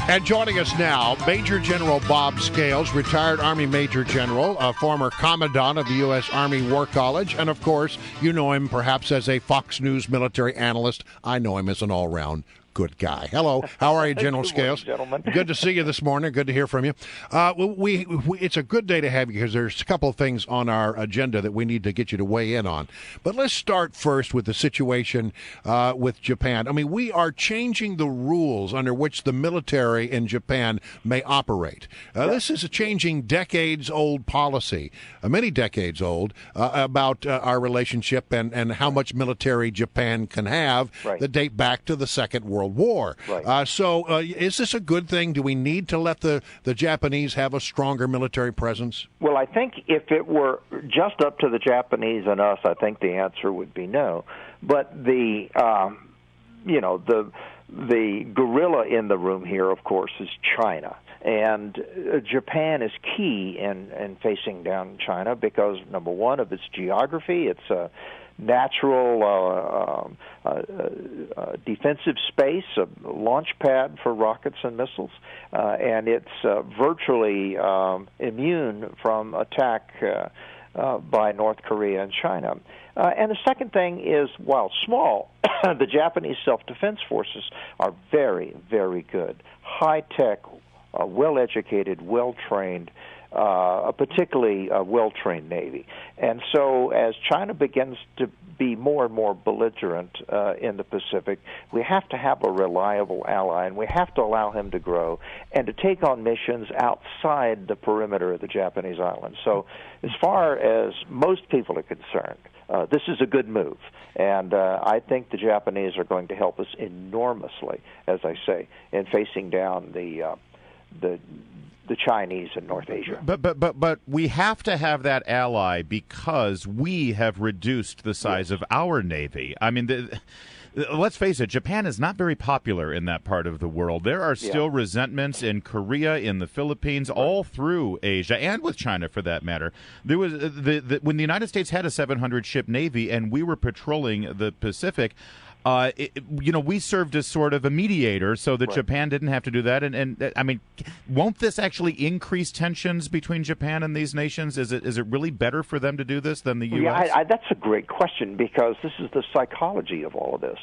And joining us now, Major General Bob Scales, retired Army Major General, a former Commandant of the U.S. Army War College, and of course, you know him perhaps as a Fox News military analyst. I know him as an all-round good guy. Hello. How are you, General Scales? Morning, gentlemen. Good to see you this morning. Good to hear from you. It's a good day to have you because there's a couple of things on our agenda that we need to get you to weigh in on. But let's start first with the situation with Japan. I mean, we are changing the rules under which the military in Japan may operate. This is a changing decades-old policy, many decades old, about our relationship and how much military Japan can have that date back to the Second World War. So is this a good thing? Do we need to let the Japanese have a stronger military presence? Well, I think if it were just up to the Japanese and us, I think the answer would be no. But the gorilla in the room here, of course, is China. And Japan is key in facing down China because, number one, of its geography. It's a natural defensive space, a launch pad for rockets and missiles, and it's virtually immune from attack by North Korea and China. And the second thing is, while small, the Japanese self-defense forces are very, very good, high-tech, well-educated, well-trained, particularly a well-trained Navy. And so as China begins to be more and more belligerent in the Pacific, we have to have a reliable ally, and we have to allow him to grow and to take on missions outside the perimeter of the Japanese islands. So as far as most people are concerned, this is a good move. And I think the Japanese are going to help us enormously, as I say, in facing down the Chinese in North Asia. But we have to have that ally because we have reduced the size of our Navy. I mean, let's face it, Japan is not very popular in that part of the world. There are still resentments in Korea, in the Philippines, all through Asia, and with China for that matter. There was when the United States had a 700-ship Navy and we were patrolling the Pacific, we served as sort of a mediator so that Japan didn't have to do that. And I mean, won't this actually increase tensions between Japan and these nations? Is it really better for them to do this than the U.S.? Yeah, that's a great question because this is the psychology of all of this.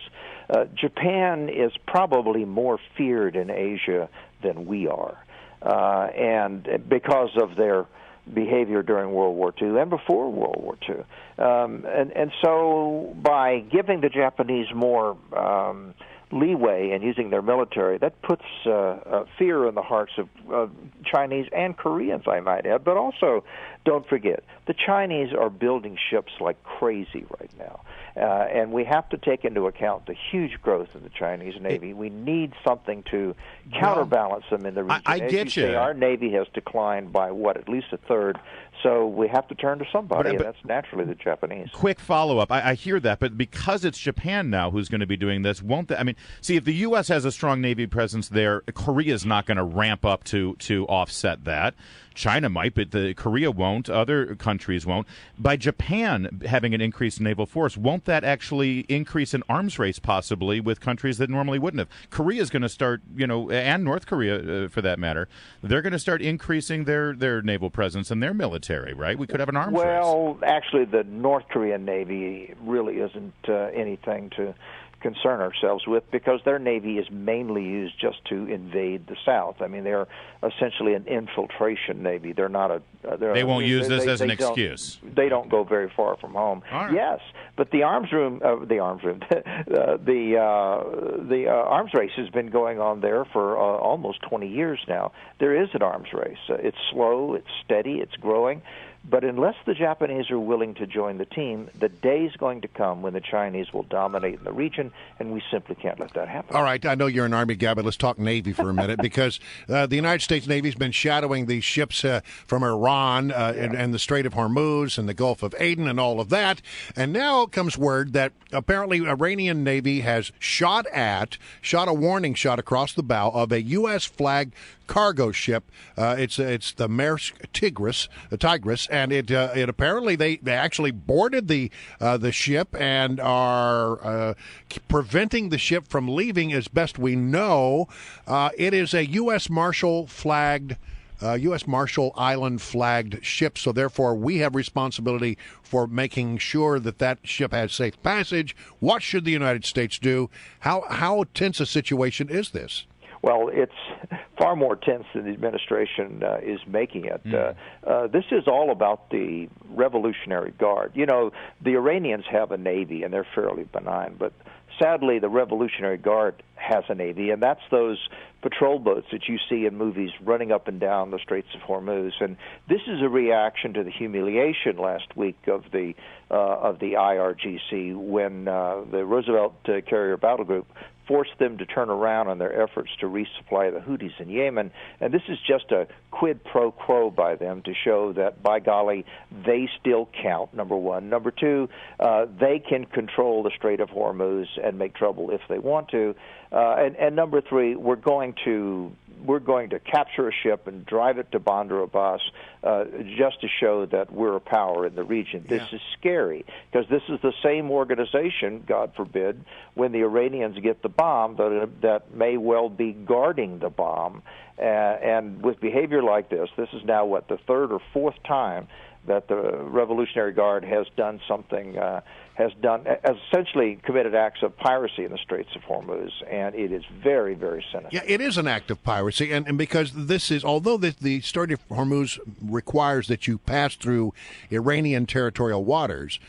Japan is probably more feared in Asia than we are, and because of their behavior during World War II and before World War II. And so by giving the Japanese more leeway in using their military, that puts fear in the hearts of Chinese and Koreans, I might add. But also, don't forget, the Chinese are building ships like crazy right now. And we have to take into account the huge growth in the Chinese Navy. We need something to counterbalance them in the region. I get you. Our Navy has declined by, at least a third. So we have to turn to somebody, and that's naturally the Japanese. Quick follow-up. I hear that, but because it's Japan now who's going to be doing this, won't they? I mean, see, if the U.S. has a strong Navy presence there, Korea's not going to ramp up to offset that. China might, but Korea won't. Other countries won't. By Japan having an increased naval force, won't that actually increase an arms race possibly with countries that normally wouldn't have? Korea's going to start, and North Korea for that matter, they're going to start increasing their naval presence and their military, right? We could have an arms race. Well, actually, the North Korean Navy really isn't anything to concern ourselves with because their Navy is mainly used just to invade the South. I mean, they're essentially an infiltration Navy. They're not a... They won't use this as an excuse. They don't go very far from home. Right. Yes, but the arms race has been going on there for almost 20 years now. There is an arms race. It's slow, it's steady, it's growing. But unless the Japanese are willing to join the team, the day is going to come when the Chinese will dominate in the region, and we simply can't let that happen. All right, I know you're an Army guy, but let's talk Navy for a minute, because the United States Navy has been shadowing these ships from Iran and the Strait of Hormuz and the Gulf of Aden and all of that. And now comes word that apparently Iranian Navy has shot a warning shot across the bow of a U.S. flagged cargo ship. It's the Maersk Tigris, and it apparently they actually boarded the ship and are preventing the ship from leaving as best we know. It is a U.S. Marshall Island flagged ship, so therefore we have responsibility for making sure that ship has safe passage. What should the United States do? How tense a situation is this? Well, it's far more tense than the administration is making it. This is all about the Revolutionary Guard. You know, the Iranians have a navy, and they're fairly benign, but sadly, the Revolutionary Guard has a navy, and that's those patrol boats that you see in movies running up and down the Straits of Hormuz. And this is a reaction to the humiliation last week of the IRGC when the Roosevelt Carrier Battle Group forced them to turn around on their efforts to resupply the Houthis in Yemen. And this is just a quid pro quo by them to show that, by golly, they still count, number one. Number two, they can control the Strait of Hormuz and make trouble if they want to. And number three, we're going to capture a ship and drive it to Bandar Abbas just to show that we're a power in the region. This is scary because this is the same organization, God forbid, when the Iranians get the bomb, that may well be guarding the bomb. And with behavior like this is now, the third or fourth time that the Revolutionary Guard has done something, has essentially committed acts of piracy in the Straits of Hormuz, and it is very, very sinister. Yeah, it is an act of piracy, and because although the Strait of Hormuz requires that you pass through Iranian territorial waters,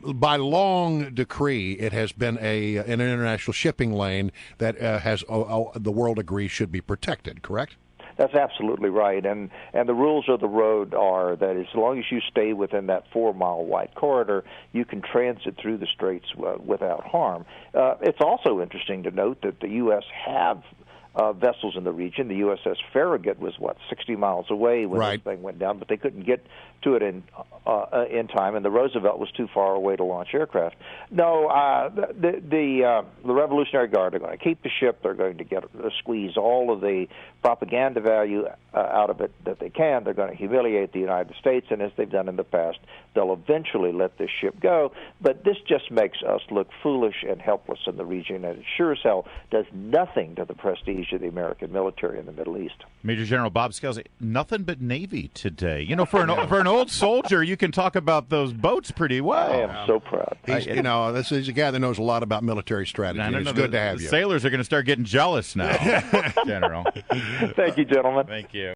by long decree, it has been an international shipping lane that the world agrees should be protected, correct? That's absolutely right, and the rules of the road are that as long as you stay within that 4-mile wide corridor, you can transit through the straits without harm. It's also interesting to note that the U.S. have vessels in the region. The USS Farragut was 60 miles away when this thing went down, but they couldn't get to it in time, and the Roosevelt was too far away to launch aircraft. No, the Revolutionary Guard are going to keep the ship. They're going to squeeze all of the propaganda value out of it that they can. They're going to humiliate the United States, and as they've done in the past, they'll eventually let this ship go. But this just makes us look foolish and helpless in the region, and it sure as hell does nothing to the prestige of the American military in the Middle East. Major General Bob Scalzi, nothing but Navy today. You know, for an old soldier, you can talk about those boats pretty well. I am so proud. This is a guy that knows a lot about military strategy. It's good to have you. Sailors are going to start getting jealous now, General. Thank you, gentlemen. Thank you.